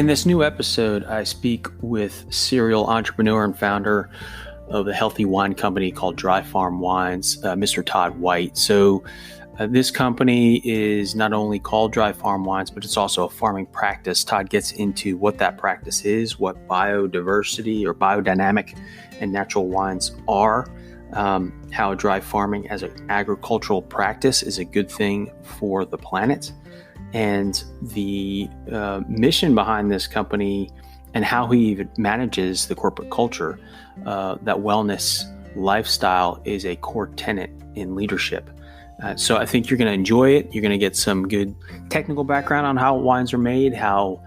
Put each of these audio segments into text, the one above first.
In this new episode, I speak with serial entrepreneur and founder of a healthy wine company called Dry Farm Wines, Mr. Todd White. So this company is not only called Dry Farm Wines, but it's also a farming practice. Todd gets into what that practice is, what biodiversity or biodynamic and natural wines are, how dry farming as an agricultural practice is a good thing for the planet, and the mission behind this company and how he even manages the corporate culture, that wellness lifestyle is a core tenet in leadership. So I think you're going to enjoy it. You're going to get some good technical background on how wines are made, how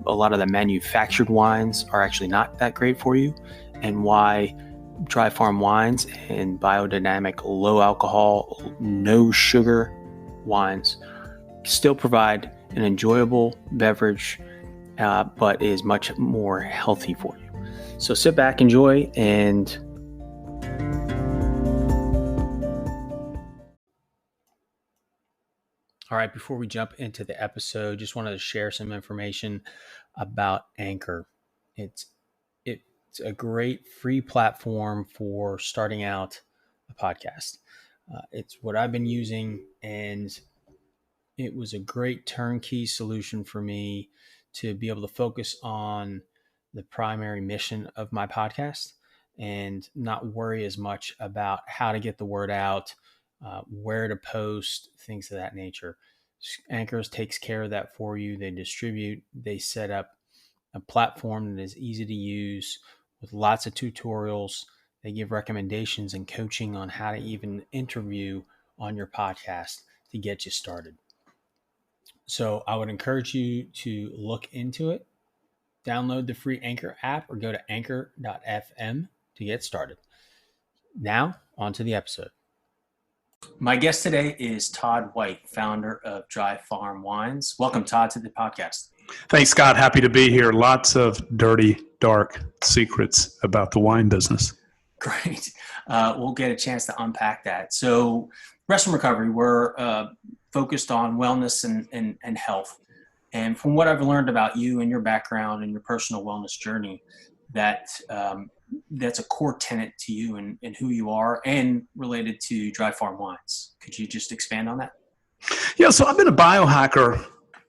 a lot of the manufactured wines are actually not that great for you, and why Dry Farm Wines and biodynamic, low alcohol, no sugar wines still provide an enjoyable beverage, but is much more healthy for you. So sit back, enjoy, and all right, before we jump into the episode, just wanted to share some information about Anchor. It's a great free platform for starting out a podcast. It's what I've been using, and it was a great turnkey solution for me to be able to focus on the primary mission of my podcast and not worry as much about how to get the word out, where to post, things of that nature. Anchors takes care of that for you. They distribute, they set up a platform that is easy to use with lots of tutorials. They give recommendations and coaching on how to even interview on your podcast to get you started. So I would encourage you to look into it, download the free Anchor app, or go to anchor.fm to get started. Now, on to the episode. My guest today is Todd White, founder of Dry Farm Wines. Welcome, Todd, to the podcast. Thanks, Scott. Happy to be here. Lots of dirty, dark secrets about the wine business. Great. We'll get a chance to unpack that. So, Rest and Recovery, we're focused on wellness and health. And from what I've learned about you and your background and your personal wellness journey, that's a core tenet to you and who you are, and related to Dry Farm Wines. Could you just expand on that? Yeah, so I've been a biohacker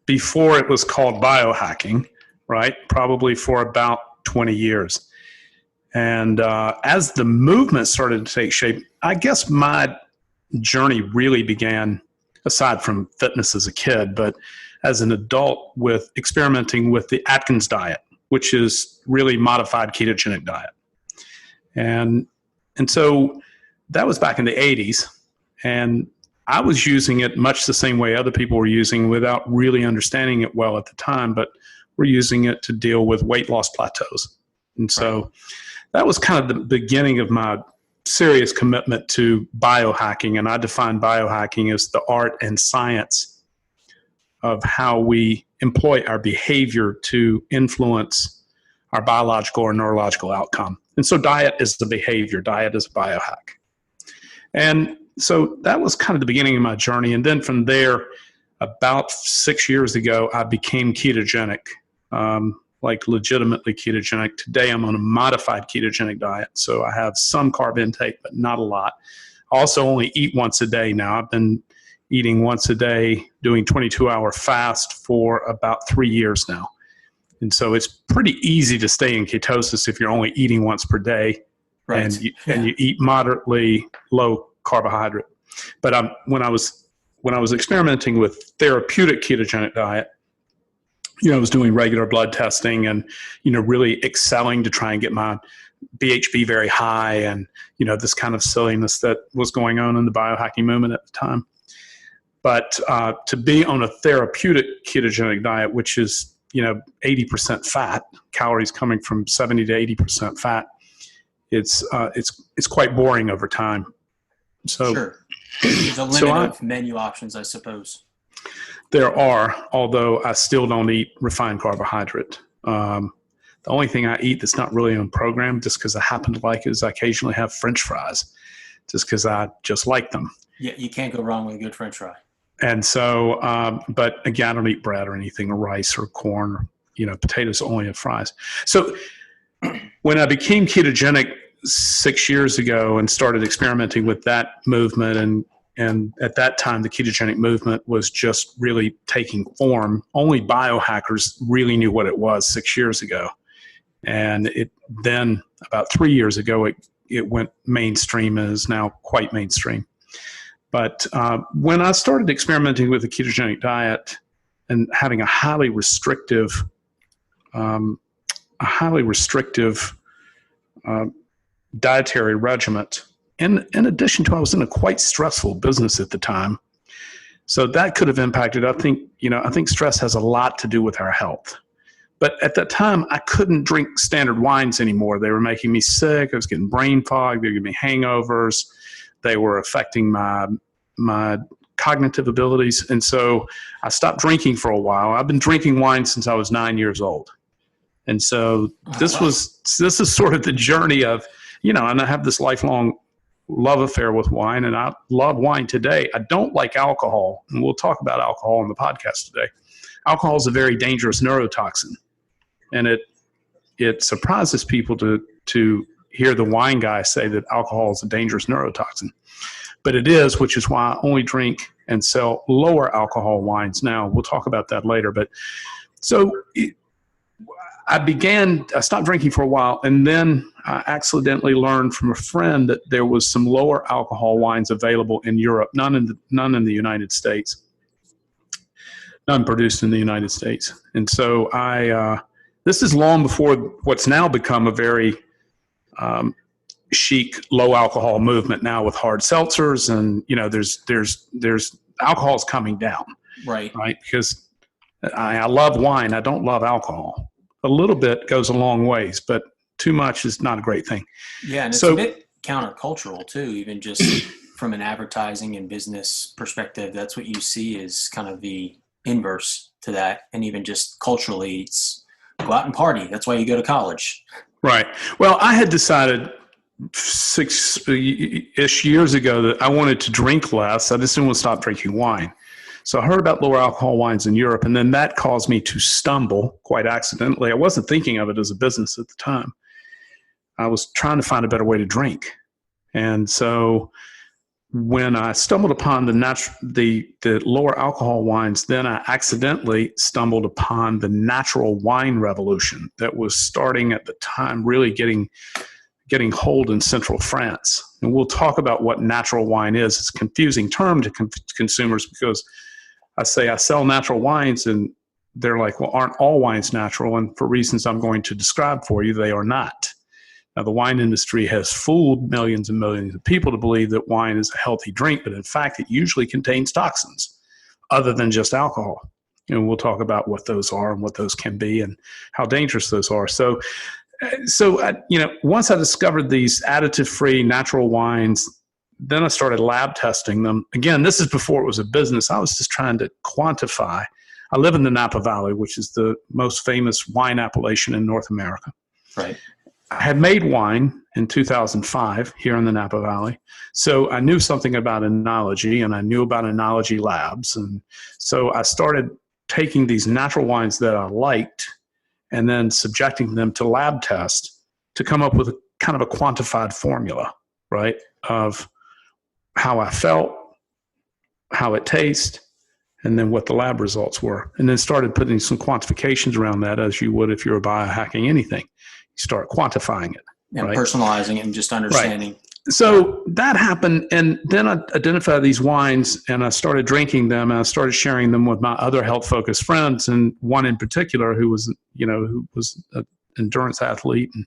before it was called biohacking, right? Probably for about 20 years. And as the movement started to take shape, I guess my journey really began, aside from fitness as a kid, but as an adult, with experimenting with the Atkins diet, which is really modified ketogenic diet. And so that was back in the 80s. And I was using it much the same way other people were using, without really understanding it well at the time, but we're using it to deal with weight loss plateaus. And so that was kind of the beginning of my serious commitment to biohacking. And I define biohacking as the art and science of how we employ our behavior to influence our biological or neurological outcome. And so diet is the behavior, diet is a biohack. And so that was kind of the beginning of my journey. And then from there, about 6 years ago, I became ketogenic, like legitimately ketogenic. Today, I'm on a modified ketogenic diet. So I have some carb intake, but not a lot. I also only eat once a day now. I've been eating once a day, doing 22-hour fast for about 3 years now. And so it's pretty easy to stay in ketosis if you're only eating once per day, right, and you eat moderately low carbohydrate. But when I was experimenting with therapeutic ketogenic diet, I was doing regular blood testing and, really excelling to try and get my BHB very high, and, this kind of silliness that was going on in the biohacking movement at the time. But to be on a therapeutic ketogenic diet, which is, 80% fat, calories coming from 70 to 80% fat, it's quite boring over time. So sure. There's a limit of menu options, I suppose. There are, although I still don't eat refined carbohydrate. The only thing I eat that's not really on program, just because I happen to like it, is I occasionally have French fries, just because I just like them. Yeah, you can't go wrong with a good French fry. And so, but again, I don't eat bread or anything, or rice or corn, or potatoes only and fries. So when I became ketogenic 6 years ago and started experimenting with that movement, and at that time the ketogenic movement was just really taking form. Only biohackers really knew what it was 6 years ago. And then about 3 years ago, it went mainstream and is now quite mainstream. But when I started experimenting with the ketogenic diet and having a highly restrictive dietary regimen, in addition to, I was in a quite stressful business at the time, so that could have impacted. I think stress has a lot to do with our health. But at that time, I couldn't drink standard wines anymore. They were making me sick. I was getting brain fog. They were giving me hangovers. They were affecting my cognitive abilities. And so I stopped drinking for a while. I've been drinking wine since I was 9 years old. And so this is sort of the journey of, and I have this lifelong love affair with wine, and I love wine today. I don't like alcohol, and we'll talk about alcohol on the podcast today. Alcohol is a very dangerous neurotoxin. And it surprises people to hear the wine guy say that alcohol is a dangerous neurotoxin. But it is, which is why I only drink and sell lower alcohol wines now. We'll talk about that later. But so I stopped drinking for a while, and then I accidentally learned from a friend that there was some lower alcohol wines available in Europe, none in the United States, none produced in the United States. And so this is long before what's now become a very chic low alcohol movement now with hard seltzers, and there's alcohol's coming down, right? Because I love wine, I don't love alcohol. A little bit goes a long ways, but too much is not a great thing. Yeah, and it's a bit countercultural too, even just from an advertising and business perspective. That's what you see is kind of the inverse to that, and even just culturally, it's go out and party. That's why you go to college. Right. Well, I had decided 6-ish years ago that I wanted to drink less. I just didn't want to stop drinking wine. So I heard about lower alcohol wines in Europe, and then that caused me to stumble quite accidentally. I wasn't thinking of it as a business at the time. I was trying to find a better way to drink. And so when I stumbled upon the lower alcohol wines, then I accidentally stumbled upon the natural wine revolution that was starting at the time, really getting hold in central France. And we'll talk about what natural wine is. It's a confusing term to consumers because I say I sell natural wines, and they're like, well, aren't all wines natural? And for reasons I'm going to describe for you, they are not. Now, the wine industry has fooled millions and millions of people to believe that wine is a healthy drink, but in fact, it usually contains toxins other than just alcohol. And we'll talk about what those are and what those can be and how dangerous those are. So once I discovered these additive-free natural wines, then I started lab testing them. Again, this is before it was a business. I was just trying to quantify. I live in the Napa Valley, which is the most famous wine appellation in North America. Right. I had made wine in 2005 here in the Napa Valley. So I knew something about enology, and I knew about enology labs. And so I started taking these natural wines that I liked and then subjecting them to lab tests to come up with a kind of a quantified formula, right, of how I felt, how it tastes, and then what the lab results were. And then started putting some quantifications around that, as you would if you were biohacking anything. You start quantifying it. And right? Personalizing it and just understanding. Right. So that happened, and then I identified these wines, and I started drinking them, and I started sharing them with my other health-focused friends, and one in particular who was an endurance athlete and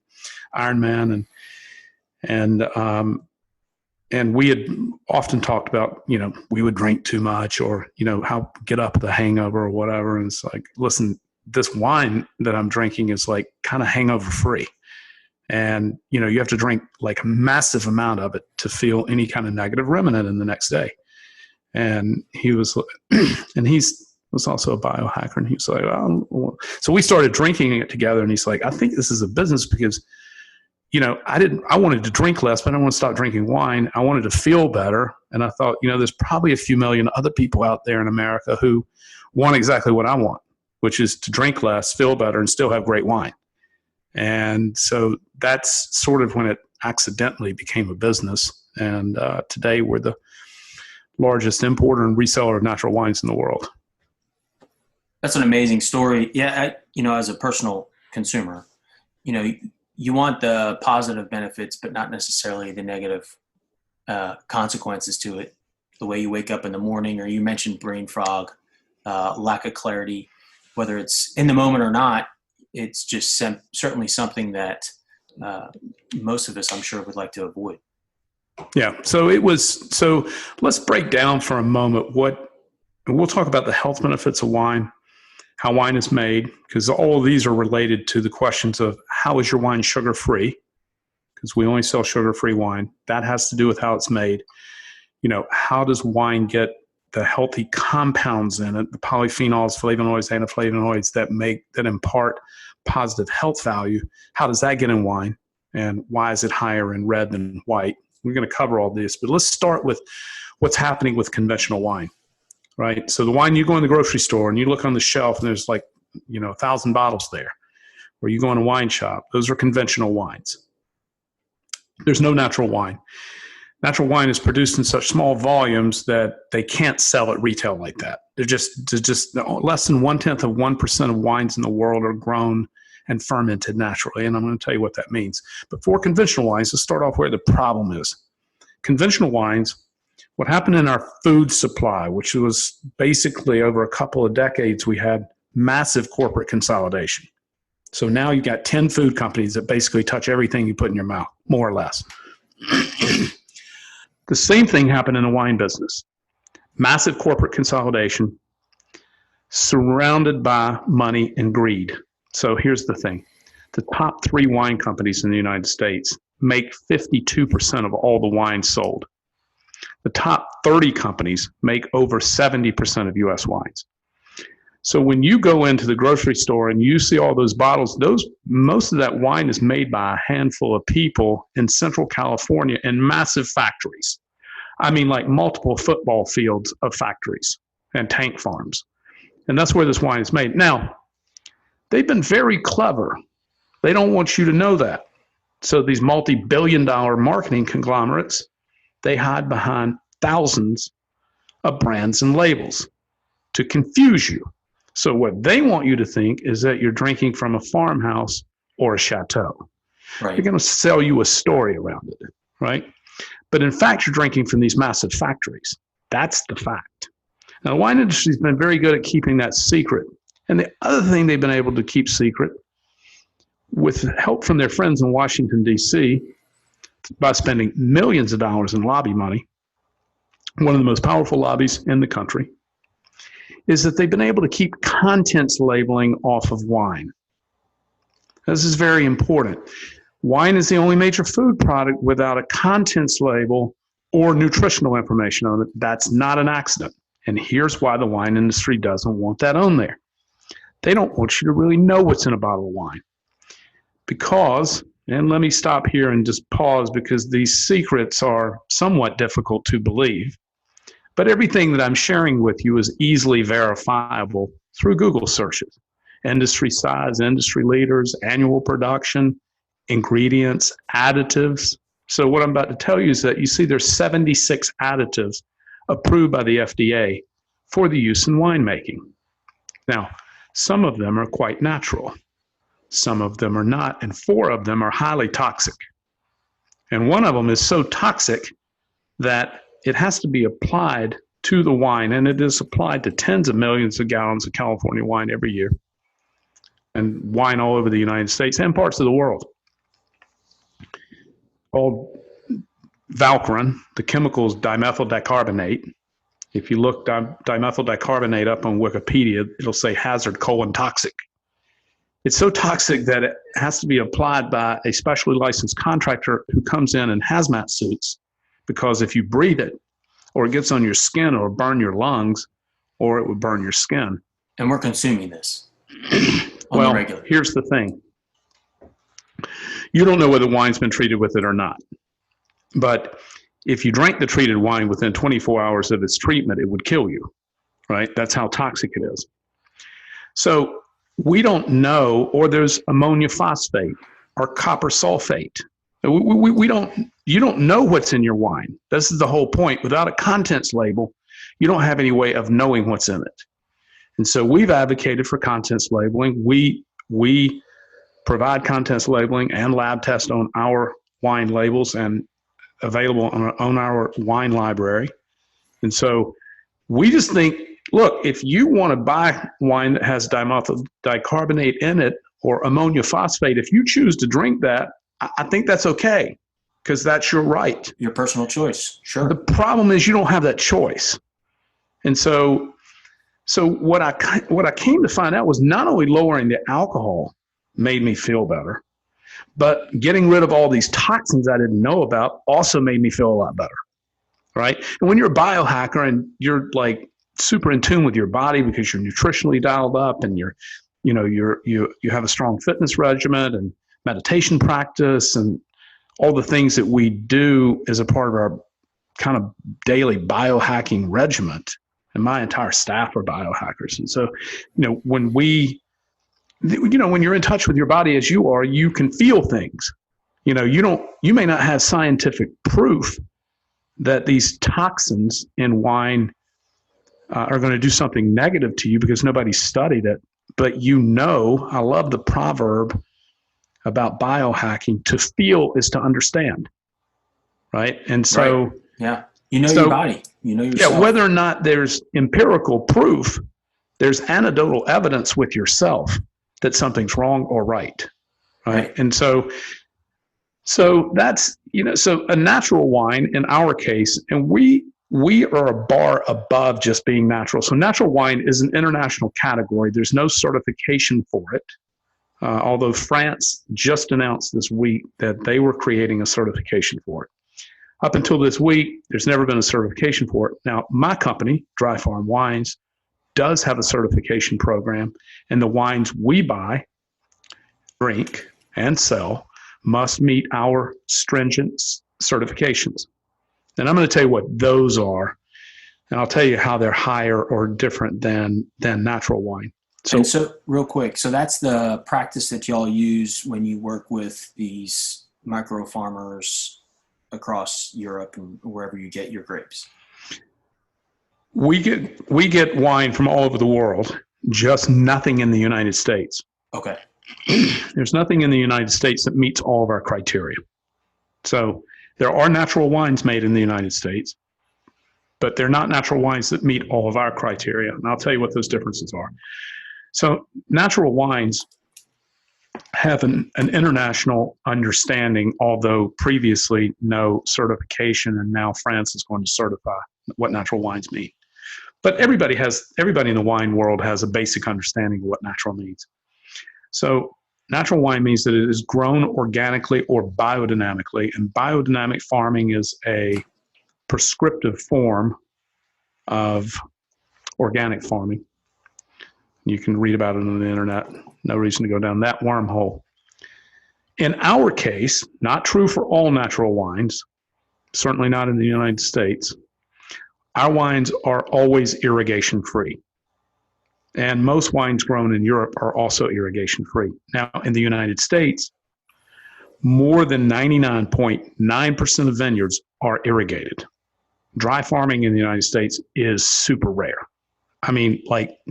Ironman, and we had often talked about, we would drink too much, or how get up with a hangover or whatever. And it's like, listen, this wine that I'm drinking is like kind of hangover free. And, you have to drink like a massive amount of it to feel any kind of negative remnant in the next day. And he was, and was also a biohacker. And he was like, oh. So we started drinking it together. And he's like, I think this is a business because, I wanted to drink less, but I didn't want to stop drinking wine. I wanted to feel better. And I thought, there's probably a few million other people out there in America who want exactly what I want. which is to drink less, feel better, and still have great wine. And so that's sort of when it accidentally became a business. And today we're the largest importer and reseller of natural wines in the world. That's an amazing story. Yeah, as a personal consumer, you want the positive benefits, but not necessarily the negative consequences to it. The way you wake up in the morning, or you mentioned brain fog, lack of clarity, whether it's in the moment or not, it's just certainly something that most of us, I'm sure, would like to avoid. Yeah. So let's break down for a moment we'll talk about the health benefits of wine, how wine is made, because all of these are related to the questions of how is your wine sugar-free, because we only sell sugar-free wine. That has to do with how it's made. How does wine get the healthy compounds in it, the polyphenols, flavonoids, antiflavonoids that impart positive health value? How does that get in wine? And why is it higher in red than white? We're going to cover all this, but let's start with what's happening with conventional wine, right? So the wine, you go in the grocery store and you look on the shelf and there's 1,000 bottles there. Or you go in a wine shop, those are conventional wines. There's no natural wine. Natural wine is produced in such small volumes that they can't sell at retail like that. They're just less than 0.1% of wines in the world are grown and fermented naturally. And I'm going to tell you what that means. But for conventional wines, let's start off where the problem is. Conventional wines, what happened in our food supply, which was basically over a couple of decades, we had massive corporate consolidation. So now you got 10 food companies that basically touch everything you put in your mouth, more or less. The same thing happened in the wine business. Massive corporate consolidation surrounded by money and greed. So here's the thing. The top 3 wine companies in the United States make 52% of all the wine sold. The top 30 companies make over 70% of U.S. wines. So when you go into the grocery store and you see all those bottles, most of that wine is made by a handful of people in Central California in massive factories. I mean, like multiple football fields of factories and tank farms. And that's where this wine is made. Now, they've been very clever. They don't want you to know that. So these multi-billion-dollar marketing conglomerates, they hide behind thousands of brands and labels to confuse you. So what they want you to think is that you're drinking from a farmhouse or a chateau. Right. They're going to sell you a story around it, right? But in fact, you're drinking from these massive factories. That's the fact. Now, the wine industry has been very good at keeping that secret. And the other thing they've been able to keep secret, with help from their friends in Washington, D.C., by spending millions of dollars in lobby money, one of the most powerful lobbies in the country, is that they've been able to keep contents labeling off of wine. This is very important. Wine is the only major food product without a contents label or nutritional information on it. That's not an accident. And here's why the wine industry doesn't want that on there. They don't want you to really know what's in a bottle of wine. Because, and let me stop here and just pause because these secrets are somewhat difficult to believe. But everything that I'm sharing with you is easily verifiable through Google searches. Industry size, industry leaders, annual production, ingredients, additives. So what I'm about to tell you is that you see there's 76 additives approved by the FDA for the use in winemaking. Now, some of them are quite natural. Some of them are not, and 4 of them are highly toxic. And one of them is so toxic that it has to be applied to the wine, and it is applied to tens of millions of gallons of California wine every year, and wine all over the United States and parts of the world. Called Valcarin, the chemical is dimethyl dicarbonate. If you look dimethyl dicarbonate up on Wikipedia, it'll say hazard : toxic. It's so toxic that it has to be applied by a specially licensed contractor who comes in hazmat suits, because if you breathe it, or it gets on your skin, or burn your lungs, or it would burn your skin. And we're consuming this. Well, here's the thing. You don't know whether wine's been treated with it or not. But if you drank the treated wine within 24 hours of its treatment, it would kill you, right? That's how toxic it is. So we don't know, or there's ammonia phosphate or copper sulfate. We don't, you don't know what's in your wine. This is the whole point. Without a contents label, you don't have any way of knowing what's in it. And so we've advocated for contents labeling. We provide contents labeling and lab test on our wine labels and available on our wine library. And so we just think, look, if you want to buy wine that has dimethyl dicarbonate in it or ammonia phosphate, if you choose to drink that, I think that's okay, because that's your right. Your personal choice. Sure. The problem is you don't have that choice. And so what I came to find out was not only lowering the alcohol made me feel better, but getting rid of all these toxins I didn't know about also made me feel a lot better, right? And when you're a biohacker and you're like super in tune with your body because you're nutritionally dialed up and you have a strong fitness regimen and meditation practice and all the things that we do as a part of our kind of daily biohacking regimen. And my entire staff are biohackers. And so, when you're in touch with your body as you are, you can feel things. You may not have scientific proof that these toxins in wine are going to do something negative to you because nobody studied it. But I love the proverb about biohacking: to feel is to understand. Right. And so, right. Yeah. Your body, yourself. Yeah, whether or not there's empirical proof, there's anecdotal evidence with yourself that something's wrong or right. Right. And so that's, so a natural wine in our case, and we are a bar above just being natural. So natural wine is an international category. There's no certification for it. Although France just announced this week that they were creating a certification for it. Up until this week, there's never been a certification for it. Now, my company, Dry Farm Wines, does have a certification program, and the wines we buy, drink, and sell must meet our stringent certifications. And I'm going to tell you what those are, and I'll tell you how they're higher or different than natural wine. So real quick, so that's the practice that y'all use when you work with these micro farmers across Europe and wherever you get your grapes. We get wine from all over the world, just nothing in the United States. Okay. There's nothing in the United States that meets all of our criteria. So there are natural wines made in the United States, but they're not natural wines that meet all of our criteria. And I'll tell you what those differences are. So natural wines have an international understanding, although previously no certification, and now France is going to certify what natural wines mean. But everybody in the wine world has a basic understanding of what natural means. So natural wine means that it is grown organically or biodynamically, and biodynamic farming is a prescriptive form of organic farming. You can read about it on the internet. No reason to go down that wormhole. In our case, not true for all natural wines, certainly not in the United States, our wines are always irrigation free. And most wines grown in Europe are also irrigation free. Now, in the United States, more than 99.9% of vineyards are irrigated. Dry farming in the United States is super rare. I mean,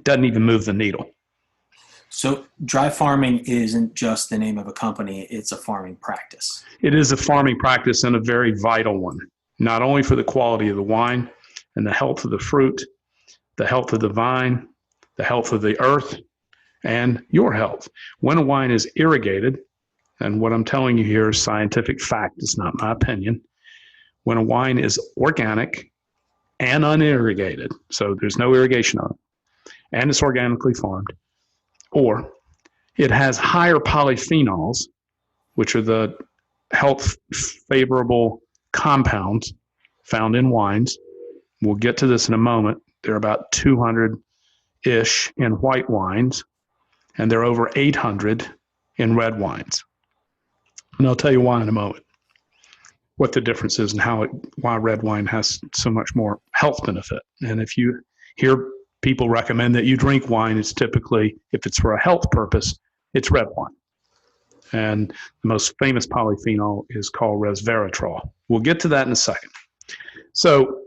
doesn't even move the needle. So dry farming isn't just the name of a company, it's a farming practice. It is a farming practice, and a very vital one, not only for the quality of the wine and the health of the fruit, the health of the vine, the health of the earth, and your health. When a wine is irrigated, and what I'm telling you here is scientific fact, it's not my opinion. When a wine is organic and unirrigated, so there's no irrigation on it, and it's organically farmed, or it has higher polyphenols, which are the health favorable compounds found in wines. We'll get to this in a moment. There are about 200-ish in white wines, and there are over 800 in red wines. And I'll tell you why in a moment, what the difference is and why red wine has so much more health benefit. And if you hear people recommend that you drink wine, it's typically, if it's for a health purpose, it's red wine. And the most famous polyphenol is called resveratrol. We'll get to that in a second. So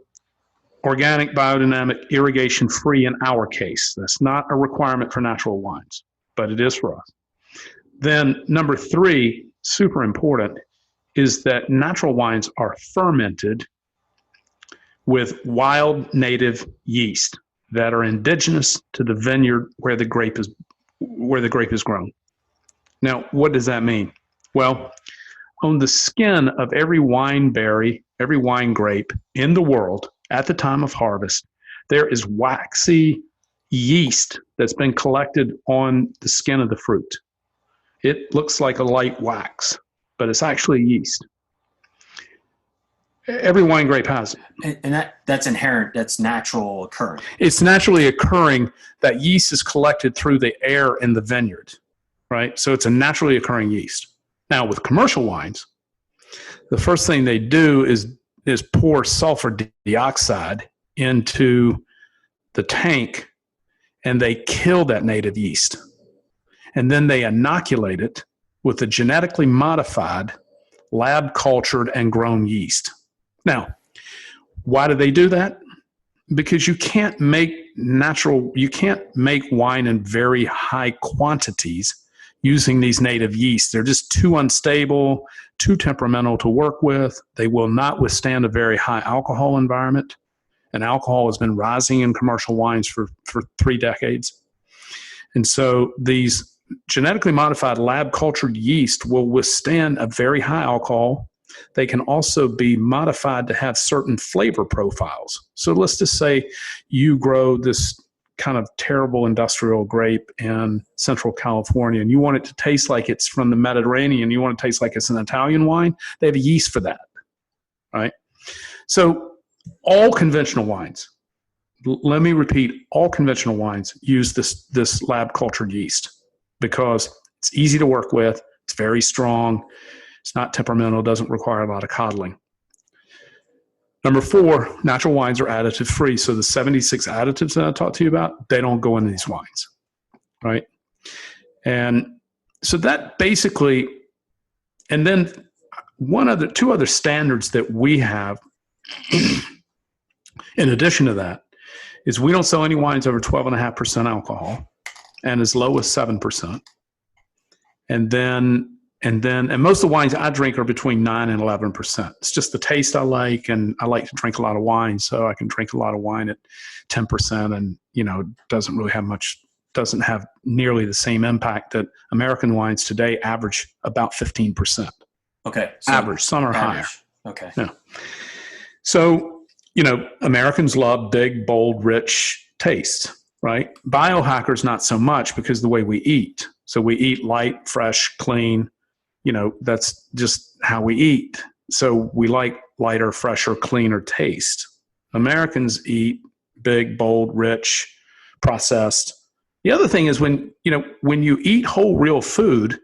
organic, biodynamic, irrigation-free in our case. That's not a requirement for natural wines, but it is for us. Then number 3, super important, is that natural wines are fermented with wild native yeast that are indigenous to the vineyard where the grape is grown. Now, what does that mean? Well, on the skin of every wine berry, every wine grape in the world at the time of harvest, there is waxy yeast that's been collected on the skin of the fruit. It looks like a light wax, but it's actually yeast. Every wine grape has it. And that's inherent, that's natural occurring. It's naturally occurring. That yeast is collected through the air in the vineyard, right? So it's a naturally occurring yeast. Now, with commercial wines, the first thing they do is pour sulfur dioxide into the tank, and they kill that native yeast. And then they inoculate it with a genetically modified, lab-cultured and grown yeast. Now, why do they do that? Because you can't make wine in very high quantities using these native yeasts. They're just too unstable, too temperamental to work with. They will not withstand a very high alcohol environment. And alcohol has been rising in commercial wines for 3 decades. And so these genetically modified lab cultured yeast will withstand a very high alcohol. They can also be modified to have certain flavor profiles. So let's just say you grow this kind of terrible industrial grape in Central California, and you want it to taste like it's from the Mediterranean, you want it to taste like it's an Italian wine. They have a yeast for that, right? So all conventional wines, let me repeat, all conventional wines use this lab cultured yeast because it's easy to work with, it's very strong, it's not temperamental, doesn't require a lot of coddling. Number 4, natural wines are additive free. So the 76 additives that I talked to you about, they don't go into these wines, right? And so that basically, and then 2 other standards that we have in addition to that is we don't sell any wines over 12.5% alcohol and as low as 7%. And most of the wines I drink are between 9 and 11%. It's just the taste I like, and I like to drink a lot of wine, so I can drink a lot of wine at 10%, and doesn't have nearly the same impact that American wines today average about 15%. Okay. So average, some are higher. Okay. Yeah. So, Americans love big, bold, rich taste, right? Biohackers not so much because the way we eat. So we eat light, fresh, clean. That's just how we eat. So we like lighter, fresher, cleaner taste. Americans eat big, bold, rich, processed. The other thing is when you eat whole, real food,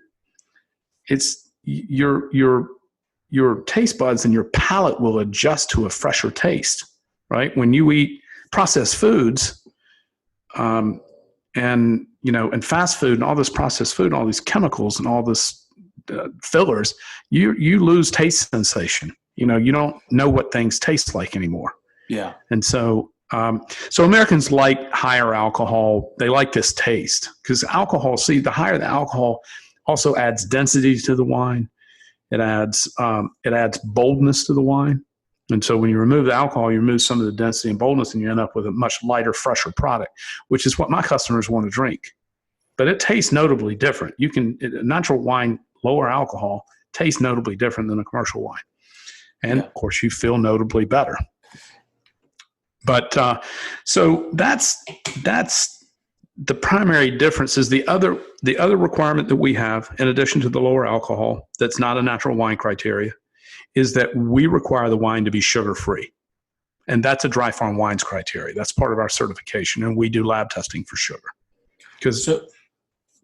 it's your taste buds and your palate will adjust to a fresher taste, right? When you eat processed foods, and fast food and all this processed food, and all these chemicals and all this fillers, you lose taste sensation. You don't know what things taste like anymore. Yeah. And so Americans like higher alcohol. They like this taste because alcohol, the higher the alcohol also adds density to the wine. It adds boldness to the wine. And so when you remove the alcohol, you remove some of the density and boldness, and you end up with a much lighter, fresher product, which is what my customers want to drink. But it tastes notably different. A natural wine, lower alcohol, tastes notably different than a commercial wine. And of course, you feel notably better. But so that's the primary difference. Is the other requirement that we have, in addition to the lower alcohol, that's not a natural wine criteria, is that we require the wine to be sugar-free. And that's a Dry Farm Wines criteria. That's part of our certification, and we do lab testing for sugar. So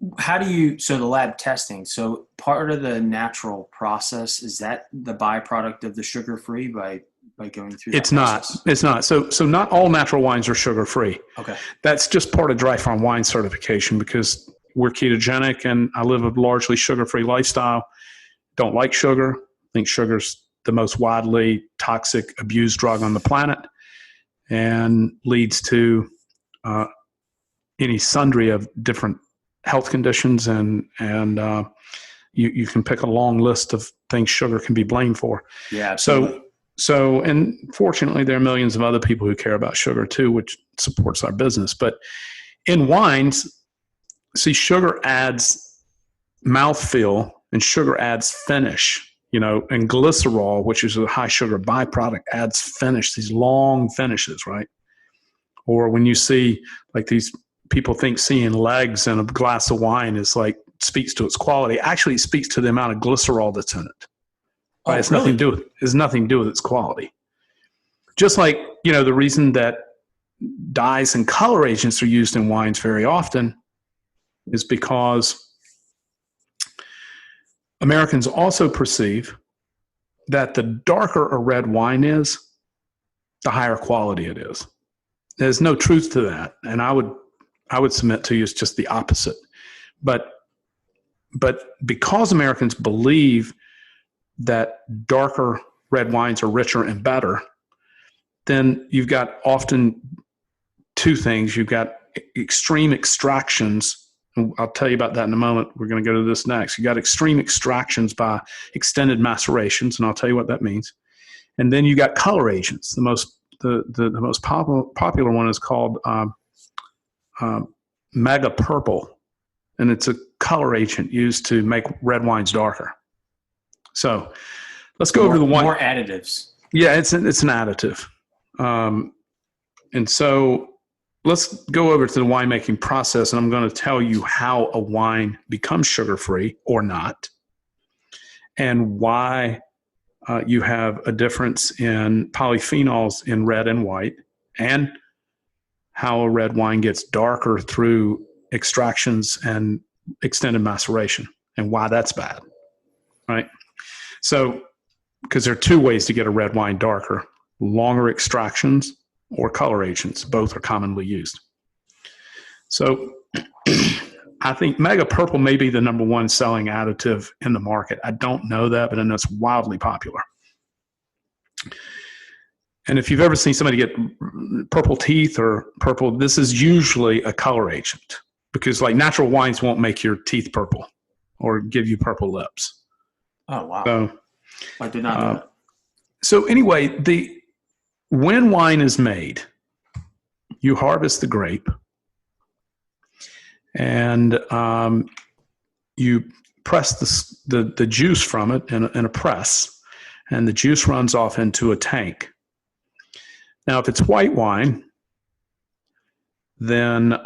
the lab testing, so part of the natural process, is that the byproduct of the sugar-free by by going through It's that not. process? It's not. So not all natural wines are sugar-free. Okay. That's just part of Dry Farm Wine certification because we're ketogenic and I live a largely sugar-free lifestyle. Don't like sugar. Think sugar's the most widely toxic, abused drug on the planet and leads to any sundry of different health conditions and you can pick a long list of things sugar can be blamed for. Yeah, absolutely. So, and fortunately, there are millions of other people who care about sugar too, which supports our business. But in wines, see, sugar adds mouthfeel and sugar adds finish, and glycerol, which is a high sugar byproduct, adds finish, these long finishes, right? Or when you see like these people think seeing legs in a glass of wine is like speaks to its quality. Actually, it speaks to the amount of glycerol that's in it. Right? It's really? nothing to do with its quality. Just like, the reason that dyes and color agents are used in wines very often is because Americans also perceive that the darker a red wine is, the higher quality it is. There's no truth to that. And I would submit to you it's just the opposite. But because Americans believe that darker red wines are richer and better, then you've got often two things. You've got extreme extractions. And I'll tell you about that in a moment. We're going to go to this next. You got extreme extractions by extended macerations, and I'll tell you what that means. And then you got color agents. The most popular one is called Mega Purple, and it's a color agent used to make red wines darker. So let's go over the wine. More additives. Yeah, it's an additive. And so let's go over to the winemaking process, and I'm going to tell you how a wine becomes sugar-free or not, and why you have a difference in polyphenols in red and white, and how a red wine gets darker through extractions and extended maceration, and why that's bad, right? So, because there are two ways to get a red wine darker: longer extractions or color agents. Both are commonly used. So, I think Mega Purple may be the number one selling additive in the market. I don't know that, but I know it's wildly popular. And if you've ever seen somebody get purple teeth or purple, this is usually a color agent, because like natural wines won't make your teeth purple or give you purple lips. Oh, wow. So, I did not know that. So anyway, when wine is made, you harvest the grape and you press the juice from it in a press, and the juice runs off into a tank. Now, if it's white wine, then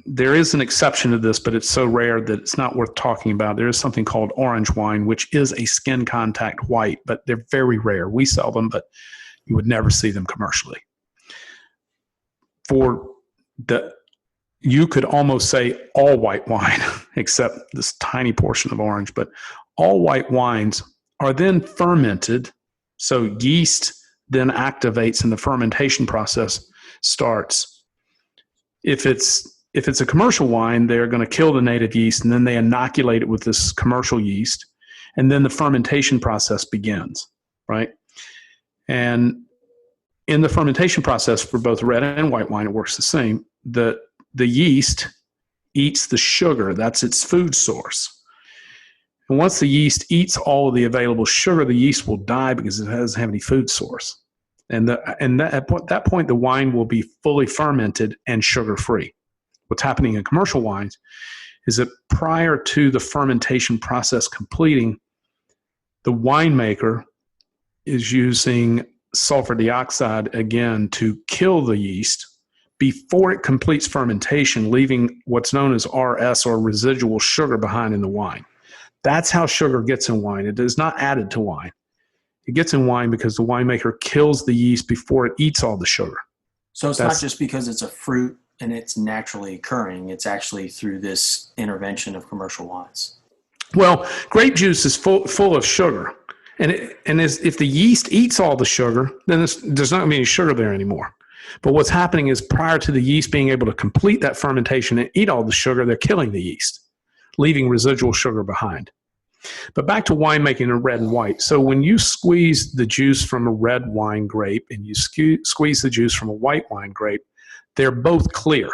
there is an exception to this, but it's so rare that it's not worth talking about. There is something called orange wine, which is a skin contact white, but they're very rare. We sell them, but you would never see them commercially. You could almost say all white wine, except this tiny portion of orange, but all white wines are then fermented. So yeast then activates and the fermentation process starts. If it's a commercial wine, they're going to kill the native yeast and then they inoculate it with this commercial yeast, and then the fermentation process begins, right? And in the fermentation process for both red and white wine, it works the same. The yeast eats the sugar. That's its food source. And once the yeast eats all of the available sugar, the yeast will die because it doesn't have any food source. And at that point, the wine will be fully fermented and sugar-free. What's happening in commercial wines is that prior to the fermentation process completing, the winemaker is using sulfur dioxide again to kill the yeast before it completes fermentation, leaving what's known as RS, or residual sugar, behind in the wine. That's how sugar gets in wine. It is not added to wine. It gets in wine because the winemaker kills the yeast before it eats all the sugar. So it's not just because it's a fruit and it's naturally occurring. It's actually through this intervention of commercial wines. Well, grape juice is full of sugar. If the yeast eats all the sugar, then there's not going to be any sugar there anymore. But what's happening is prior to the yeast being able to complete that fermentation and eat all the sugar, they're killing the yeast, leaving residual sugar behind. But back to winemaking in red and white. So when you squeeze the juice from a red wine grape and you squeeze the juice from a white wine grape, they're both clear.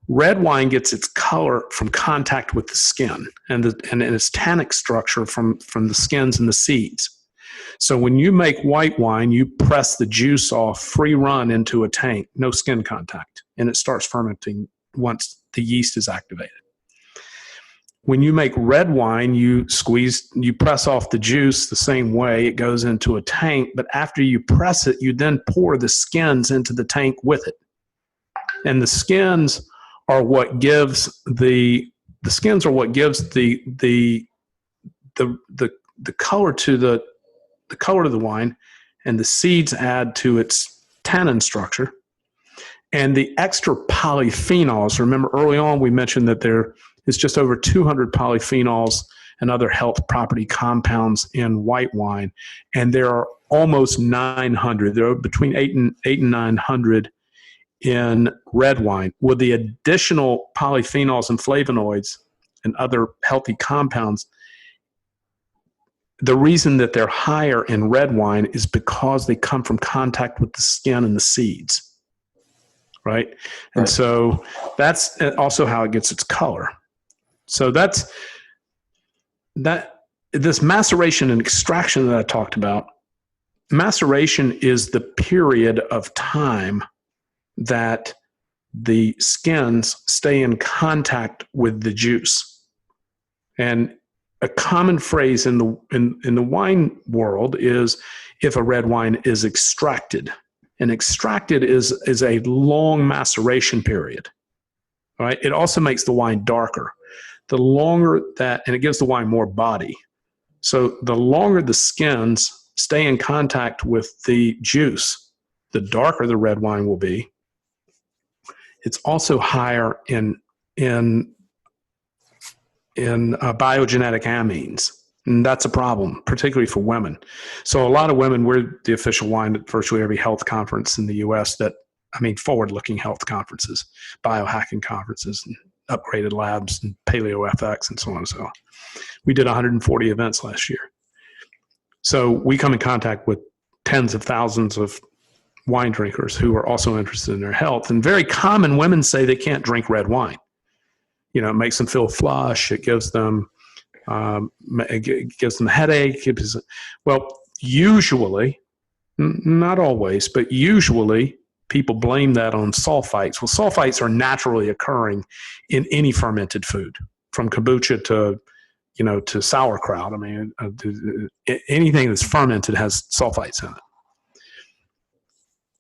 Red wine gets its color from contact with the skin and its tannic structure from the skins and the seeds. So when you make white wine, you press the juice off free run into a tank, no skin contact, and it starts fermenting once the yeast is activated. When you make red wine, you press off the juice the same way. It goes into a tank, but after you press it, you then pour the skins into the tank with it. And the skins are what gives the color to the color of the wine, and the seeds add to its tannin structure. And the extra polyphenols, remember early on we mentioned that there is just over 200 polyphenols and other health property compounds in white wine, and there are almost 900. There are between 8 and 900 in red wine. With the additional polyphenols and flavonoids and other healthy compounds, the reason that they're higher in red wine is because they come from contact with the skin and the seeds, right? And so that's also how it gets its color. So this maceration and extraction that I talked about, maceration is the period of time that the skins stay in contact with the juice. And a common phrase in the wine world is if a red wine is extracted. And extracted is a long maceration period. All right? It also makes the wine darker. The longer that, and it gives the wine more body. So the longer the skins stay in contact with the juice, the darker the red wine will be. It's also higher in biogenetic amines. And that's a problem, particularly for women. So a lot of women, we're the official wine at virtually every health conference in the U.S. forward-looking health conferences, biohacking conferences, and upgraded labs, and Paleo FX, and so on and so on. We did 140 events last year. So we come in contact with tens of thousands of wine drinkers who are also interested in their health. And very common, women say they can't drink red wine. You know, it makes them feel flush. It gives them a headache. Well, usually, not always, but usually people blame that on sulfites. Well, sulfites are naturally occurring in any fermented food, from kombucha to sauerkraut. I mean, anything that's fermented has sulfites in it.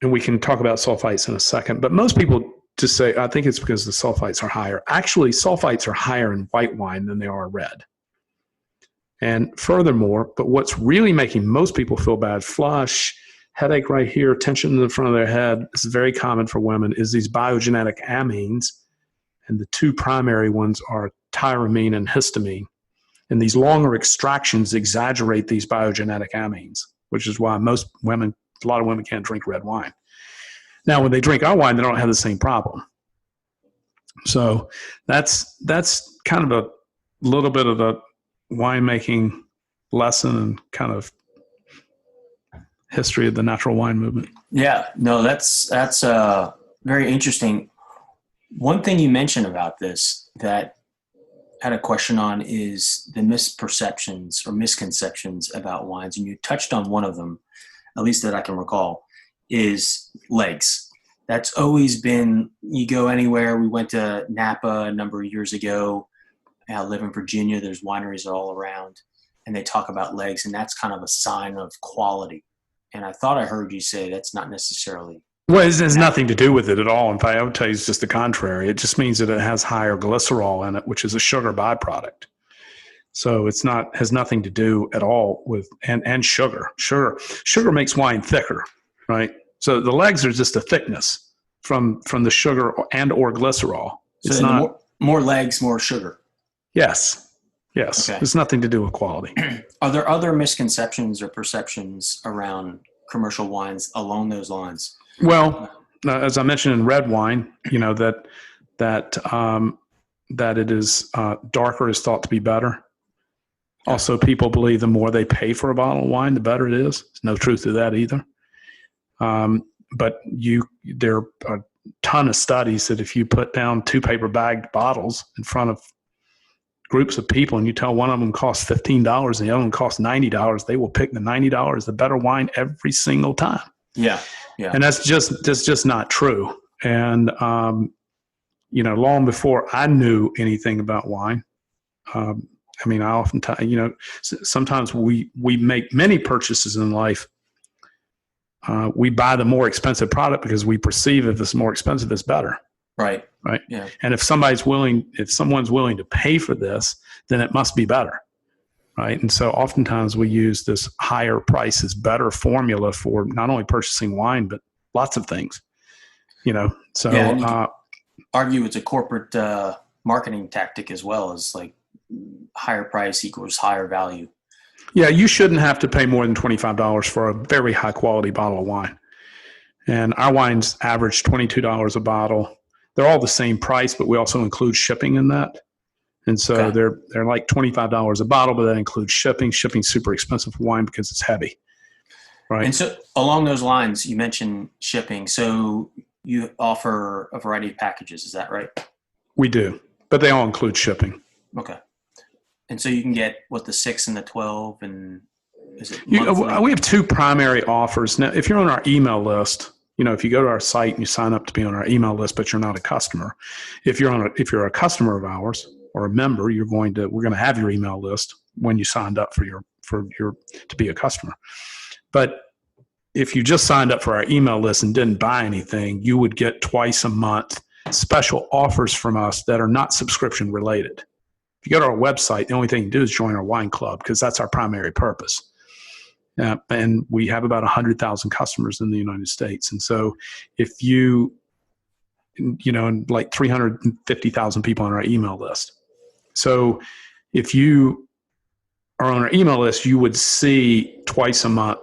And we can talk about sulfites in a second. But most people just say, I think it's because the sulfites are higher. Actually, sulfites are higher in white wine than they are red. And furthermore, but what's really making most people feel bad, flush, headache right here, tension in the front of their head, this is very common for women, is these biogenetic amines. And the two primary ones are tyramine and histamine. And these longer extractions exaggerate these biogenetic amines, which is why a lot of women can't drink red wine. Now, when they drink our wine, they don't have the same problem. So that's kind of a little bit of the winemaking lesson and kind of history of the natural wine movement. Yeah, no, that's very interesting. One thing you mentioned about this that I had a question on is the misperceptions or misconceptions about wines, and you touched on one of them, at least that I can recall, is legs. That's always been, you go anywhere. We went to Napa a number of years ago. I live in Virginia. There's wineries all around, and they talk about legs, and that's kind of a sign of quality. And I thought I heard you say that's not necessarily. Well, it has nothing to do with it at all. In fact, I would tell you it's just the contrary. It just means that it has higher glycerol in it, which is a sugar byproduct. So has nothing to do at all with, and sugar. Sugar makes wine thicker, right? So the legs are just a thickness from the sugar and or glycerol. It's so not more legs, more sugar. Yes. Yes, Okay. it's nothing to do with quality. Are there other misconceptions or perceptions around commercial wines along those lines? Well, as I mentioned in red wine, that it is darker is thought to be better. Yeah. Also, people believe the more they pay for a bottle of wine, the better it is. There's no truth to that either. But there are a ton of studies that if you put down 2 paper bagged bottles in front of groups of people and you tell one of them costs $15 and the other one costs $90, they will pick the $90, the better wine every single time. Yeah. Yeah. And that's just not true. And, long before I knew anything about wine, I oftentimes, sometimes we make many purchases in life. We buy the more expensive product because we perceive if it's more expensive, it's better. Right. Right. Yeah. And if someone's willing to pay for this, then it must be better. Right. And so oftentimes we use this higher price is better formula for not only purchasing wine, but lots of things, so Yeah, and you could argue it's a corporate marketing tactic as well, as like higher price equals higher value. yeah, you shouldn't have to pay more than $25 for a very high quality bottle of wine. And our wines average $22 a bottle. They're all the same price, but we also include shipping in that. And so Okay. they're like $25 a bottle, but that includes shipping. Shipping's super expensive for wine because it's heavy. Right. And so along those lines, you mentioned shipping. So you offer a variety of packages. Is that right? We do, but they all include shipping. Okay. And so you can get the 6 and the 12, and is it monthly? We have 2 primary offers. Now, if you're on our email list, if you go to our site and you sign up to be on our email list, but you're not a customer, if you're a customer of ours or a member, we're going to have your email list when you signed up to be a customer. But if you just signed up for our email list and didn't buy anything, you would get twice a month special offers from us that are not subscription related. If you go to our website, the only thing you do is join our wine club because that's our primary purpose. And we have about 100,000 customers in the United States. And so if and like 350,000 people on our email list. So if you are on our email list, you would see twice a month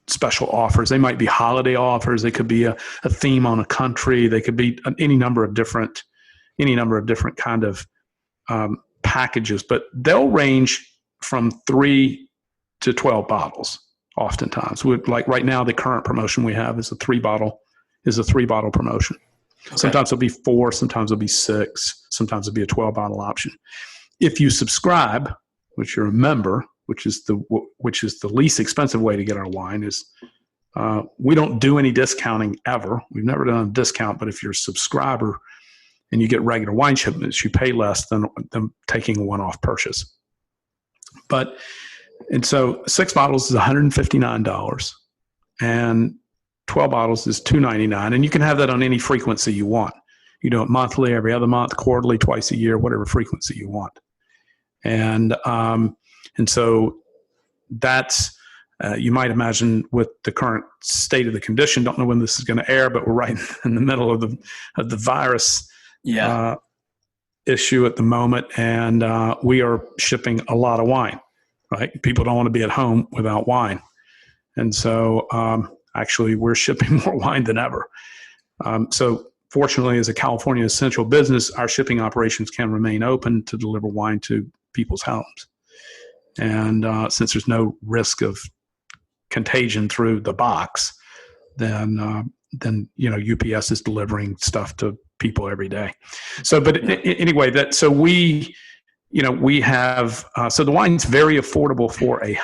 special offers. They might be holiday offers. They could be a theme on a country. They could be any number of different kind of packages, but they'll range from 3 to 12 bottles. Oftentimes, like right now, the current promotion we have is a 3-bottle promotion. Okay. Sometimes it'll be 4, sometimes it'll be 6, sometimes it'll be a 12-bottle option. If you subscribe, which you're a member, which is the least expensive way to get our wine, is we don't do any discounting ever. We've never done a discount, but if you're a subscriber and you get regular wine shipments, you pay less than taking a one-off purchase. And so 6 bottles is $159 and 12 bottles is $299. And you can have that on any frequency you want. You do it monthly, every other month, quarterly, twice a year, whatever frequency you want. And so that's, you might imagine with the current state of the condition, don't know when this is going to air, but we're right in the middle of the virus issue at the moment. And we are shipping a lot of wine, right? People don't want to be at home without wine. And so actually we're shipping more wine than ever. So fortunately, as a California essential business, our shipping operations can remain open to deliver wine to people's homes. And since there's no risk of contagion through the box, then UPS is delivering stuff to people every day. So, but anyway, we have so the wine's very affordable for a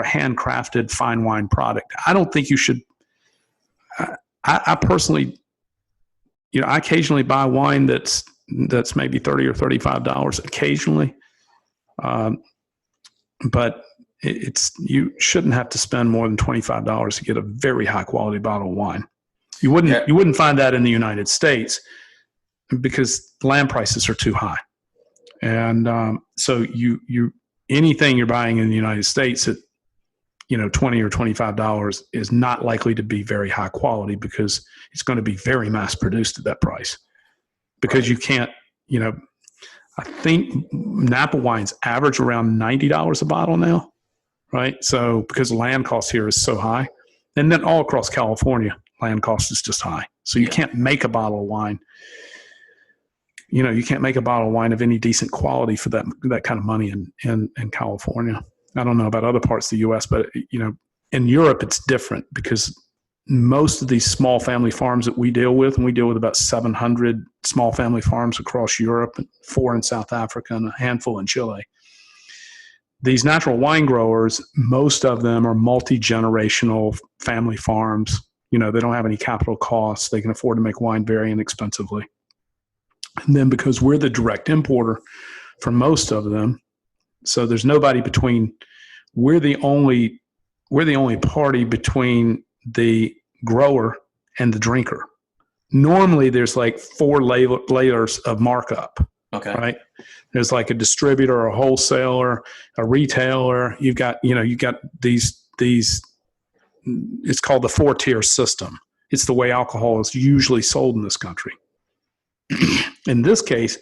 handcrafted fine wine product. I don't think you should. I personally, I occasionally buy wine that's maybe $30 or $35 occasionally. But you shouldn't have to spend more than $25 to get a very high quality bottle of wine. You wouldn't find that in the United States because land prices are too high. And so anything you're buying in the United States at $20 or $25 is not likely to be very high quality because it's going to be very mass produced at that price. Because you can't, I think Napa wines average around $90 a bottle now, right? So because land cost here is so high, and then all across California, land cost is just high. So you can't make a bottle of wine. You can't make a bottle of wine of any decent quality for that kind of money in California. I don't know about other parts of the U.S., but in Europe it's different because most of these small family farms that we deal with, and we deal with about 700 small family farms across Europe, 4 in South Africa, and a handful in Chile. These natural wine growers, most of them are multi-generational family farms. They don't have any capital costs. They can afford to make wine very inexpensively. And then because we're the direct importer for most of them, so there's nobody between, we're the only party between the grower and the drinker. Normally there's like 4 layers of markup. Okay. Right. There's like a distributor, a wholesaler, a retailer. You've got these, it's called the 4-tier system. It's the way alcohol is usually sold in this country. In this case,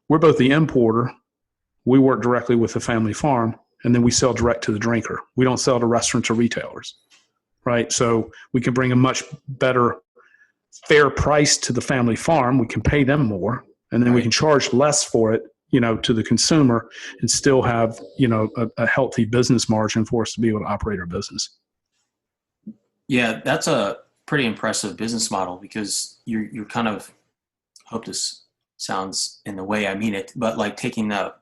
we're both the importer. We work directly with the family farm, and then we sell direct to the drinker. We don't sell to restaurants or retailers, right? So we can bring a much better, fair price to the family farm. We can pay them more, and then we can charge less for it, to the consumer, and still have, a healthy business margin for us to be able to operate our business. Yeah, that's a pretty impressive business model because you're kind of, hope this sounds in the way I mean it, but like taking the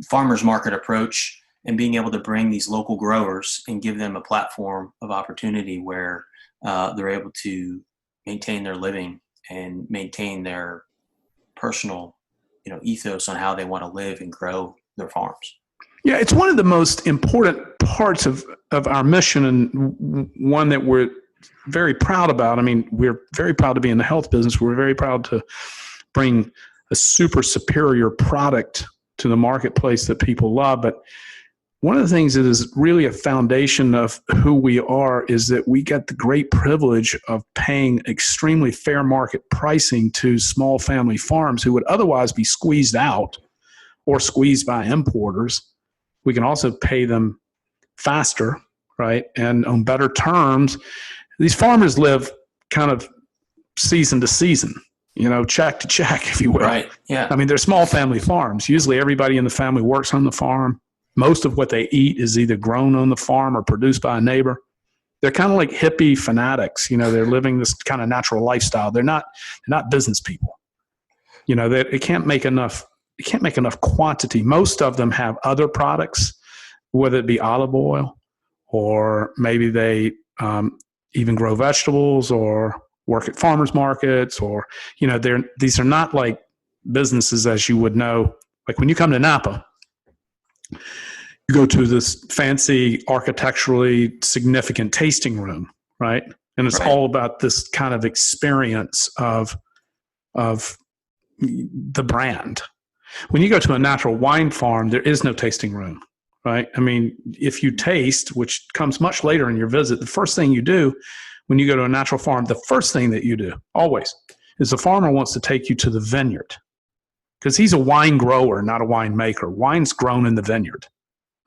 farmer's market approach and being able to bring these local growers and give them a platform of opportunity where they're able to maintain their living and maintain their personal, ethos on how they want to live and grow their farms. Yeah, it's one of the most important parts of our mission, and one that we're very proud about. I mean, we're very proud to be in the health business. We're very proud to bring a super superior product to the marketplace that people love. But one of the things that is really a foundation of who we are is that we get the great privilege of paying extremely fair market pricing to small family farms who would otherwise be squeezed out or squeezed by importers. We can also pay them faster, right, and on better terms. These farmers live kind of season to season, check to check, if you will. Right. Yeah. I mean, they're small family farms. Usually everybody in the family works on the farm. Most of what they eat is either grown on the farm or produced by a neighbor. They're kind of like hippie fanatics. They're living this kind of natural lifestyle. They're not business people. They can't make enough quantity. Most of them have other products, whether it be olive oil, or maybe they even grow vegetables or work at farmers markets, or, these are not like businesses as you would know. Like when you come to Napa, you go to this fancy architecturally significant tasting room, right? And it's all about this kind of experience of the brand. When you go to a natural wine farm, there is no tasting room. Right? I mean, if you taste, which comes much later in your visit, the first thing you do when you go to a natural farm, the first thing that you do always is the farmer wants to take you to the vineyard, because he's a wine grower, not a wine maker. Wine's grown in the vineyard,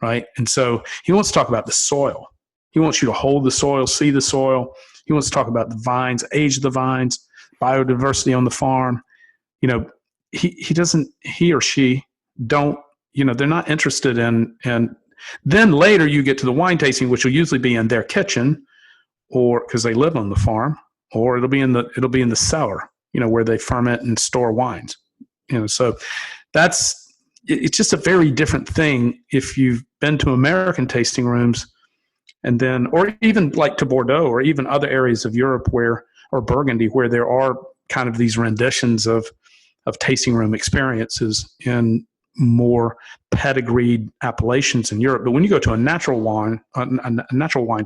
right? And so he wants to talk about the soil. He wants you to hold the soil, see the soil. He wants to talk about the vines, age of the vines, biodiversity on the farm. He or she don't, they're not interested in, and then later you get to the wine tasting, which will usually be in their kitchen, or because they live on the farm, or it'll be in the cellar, where they ferment and store wines. So it's just a very different thing if you've been to American tasting rooms, and then, or even like to Bordeaux, or even other areas of Europe or Burgundy, where there are kind of these renditions of tasting room experiences in more pedigreed appellations in Europe. But when you go to a natural wine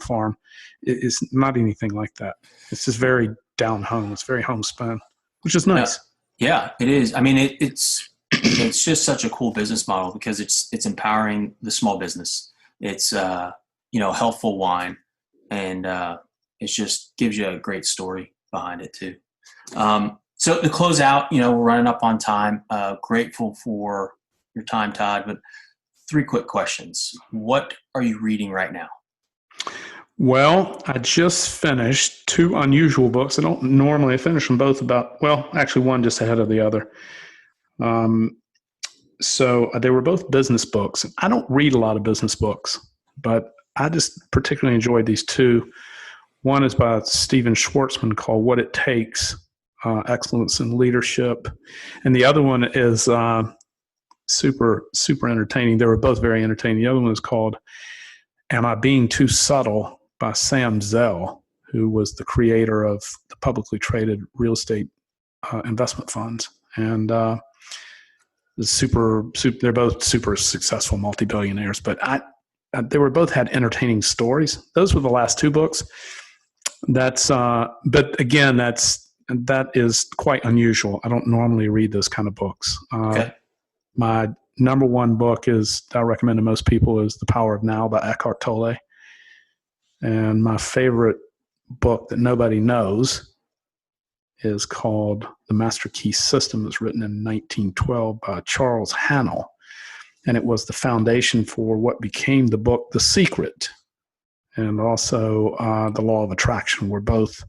farm, it's not anything like that. It's just very down home. It's very homespun, which is nice. Yeah, it is. I mean, it's just such a cool business model because it's empowering the small business. It's healthful wine, and it just gives you a great story behind it too. So to close out, we're running up on time. Grateful for your time, Todd, but 3 quick questions. What are you reading right now? Well, I just finished 2 unusual books. I don't normally finish them both actually one just ahead of the other. So they were both business books. I don't read a lot of business books, but I just particularly enjoyed these 2. One is by Steven Schwartzman called What It Takes, Excellence in Leadership. And the other one is super, super entertaining. They were both very entertaining. The other one is called Am I Being Too Subtle by Sam Zell, who was the creator of the publicly traded real estate investment funds. And they're both super successful multi-billionaires, but they were both had entertaining stories. Those were the last 2 books. But again, that is quite unusual. I don't normally read those kind of books. Okay. My number 1 book that I recommend to most people is The Power of Now by Eckhart Tolle. And my favorite book that nobody knows is called The Master Key System. It was written in 1912 by Charles Haanel. And it was the foundation for what became the book The Secret. And also The Law of Attraction were both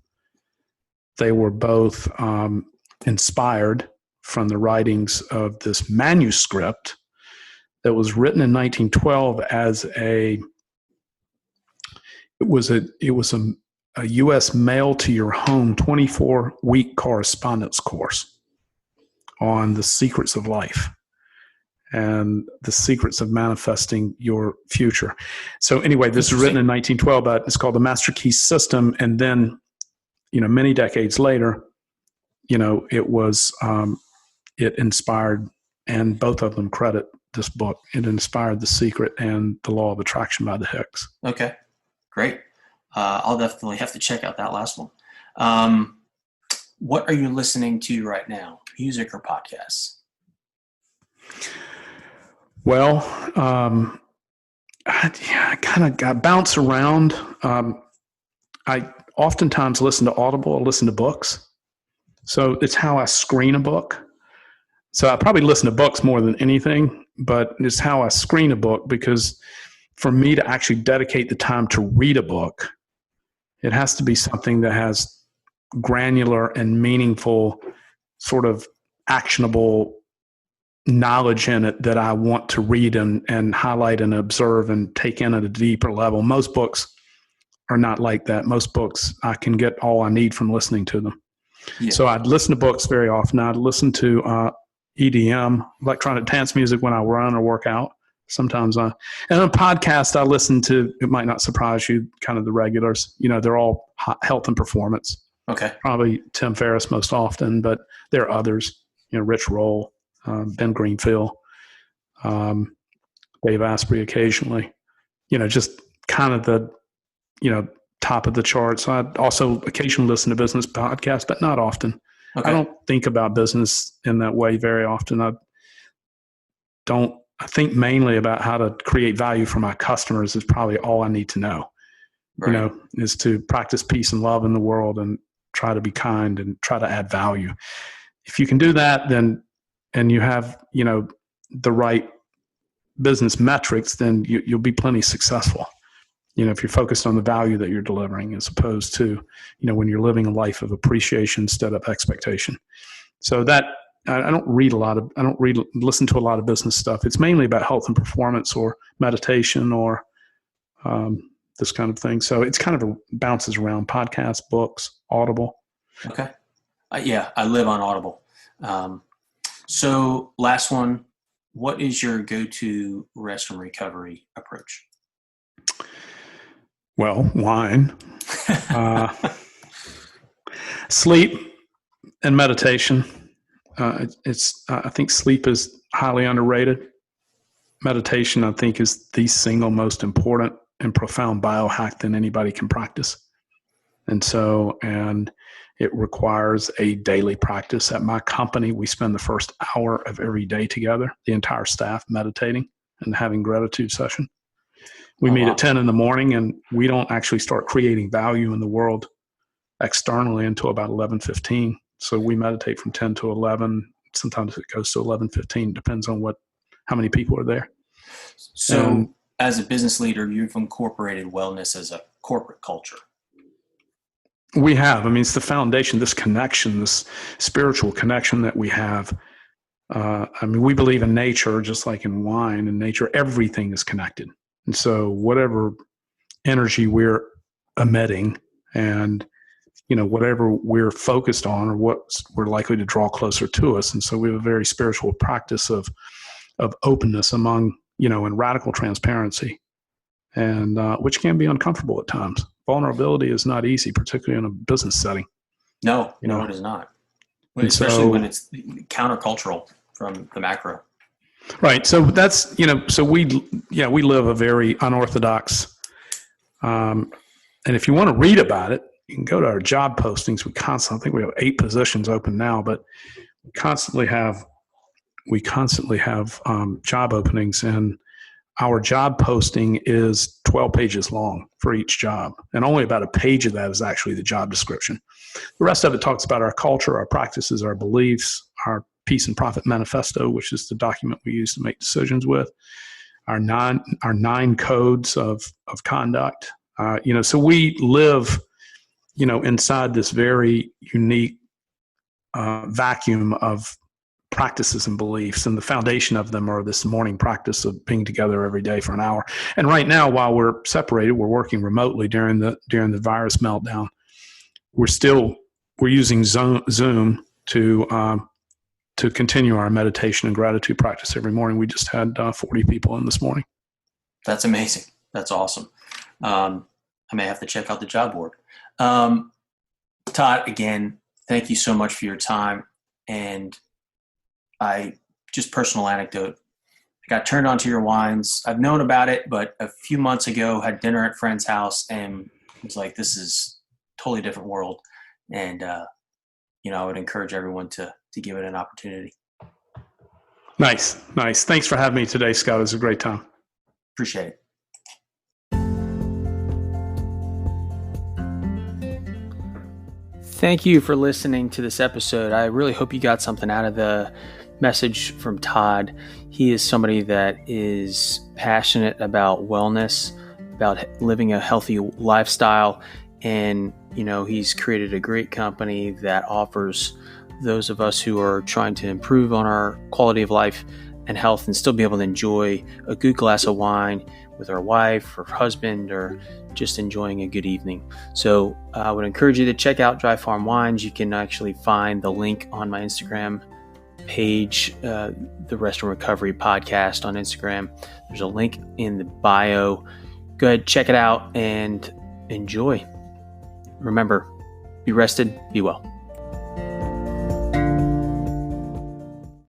inspired from the writings of this manuscript that was written in 1912 as it was a U.S. mail to your home 24-week correspondence course on the secrets of life and the secrets of manifesting your future. So anyway, this is written in 1912, but it's called the Master Key System. And then, many decades later, it inspired, and both of them credit this book. It inspired The Secret and The Law of Attraction by the Hicks. Okay, great. I'll definitely have to check out that last one. What are you listening to right now? Music or podcasts? Well, I kind of bounce around. I oftentimes listen to Audible or listen to books. So it's how I screen a book. So I probably listen to books more than anything, but it's how I screen a book, because for me to actually dedicate the time to read a book, it has to be something that has granular and meaningful, sort of actionable knowledge in it that I want to read and highlight and observe and take in at a deeper level. Most books are not like that. Most books, I can get all I need from listening to them. Yeah. So I'd listen to books very often. I'd listen to EDM, electronic dance music, when I run or work out. Sometimes and on a podcast, I listen to, it might not surprise you, kind of the regulars. They're all health and performance. Okay. Probably Tim Ferriss most often, but there are others. Rich Roll, Ben Greenfield, Dave Asprey occasionally. Just kind of the, top of the charts. I also occasionally listen to business podcasts, but not often. Okay. I don't think about business in that way very often. I think mainly about how to create value for my customers is probably all I need to know. Right. Is to practice peace and love in the world and try to be kind and try to add value. If you can do that, then, and you have, the right business metrics, then you'll be plenty successful. If you're focused on the value that you're delivering, as opposed to, when you're living a life of appreciation instead of expectation. So that, I don't listen to a lot of business stuff. It's mainly about health and performance or meditation or this kind of thing. So it's kind of bounces around: podcasts, books, Audible. Okay. Yeah, I live on Audible. So last one, what is your go-to rest and recovery approach? Well, wine, sleep, and meditation. I think sleep is highly underrated. Meditation, I think, is the single most important and profound biohack that anybody can practice. And it requires a daily practice. At my company, we spend the first hour of every day together, the entire staff, meditating and having gratitude session. We meet at 10 in the morning, and we don't actually start creating value in the world externally until about 11:15. So we meditate from 10 to 11. Sometimes it goes to 11:15. Depends on how many people are there. So as a business leader, you've incorporated wellness as a corporate culture. We have. I mean, it's the foundation, this connection, this spiritual connection that we have. We believe in nature, just like in wine. In nature, everything is connected. And so whatever energy we're emitting and, whatever we're focused on or what we're likely to draw closer to us. And so we have a very spiritual practice of openness among, and radical transparency, and which can be uncomfortable at times. Vulnerability is not easy, particularly in a business setting. No, it is not. Especially when it's countercultural from the macro. Right. So that's, so we live a very unorthodox, and if you want to read about it, you can go to our job postings. I think we have 8 positions open now, but we constantly have job openings, and our job posting is 12 pages long for each job. And only about a page of that is actually the job description. The rest of it talks about our culture, our practices, our beliefs, our Peace and Profit Manifesto, which is the document we use to make decisions with, our 9 codes of conduct. So we live, inside this very unique vacuum of practices and beliefs, and the foundation of them are this morning practice of being together every day for an hour. And right now, while we're separated, we're working remotely during the virus meltdown. We're using Zoom to continue our meditation and gratitude practice every morning. We just had 40 people in this morning. That's amazing. That's awesome. I may have to check out the job board. Todd, again, thank you so much for your time. And just personal anecdote, I got turned on to your wines. I've known about it, but a few months ago had dinner at a friend's house and was like, this is a totally different world. And, I would encourage everyone to give it an opportunity. Nice. Thanks for having me today, Scott. It was a great time. Appreciate it. Thank you for listening to this episode. I really hope you got something out of the message from Todd. He is somebody that is passionate about wellness, about living a healthy lifestyle, and he's created a great company that offers those of us who are trying to improve on our quality of life and health and still be able to enjoy a good glass of wine with our wife or husband, or just enjoying a good evening. So I would encourage you to check out Dry Farm Wines. You can actually find the link on my Instagram page, the Rest and Recovery podcast on Instagram. There's a link in the bio. Go ahead, check it out and enjoy. Remember, be rested, be well.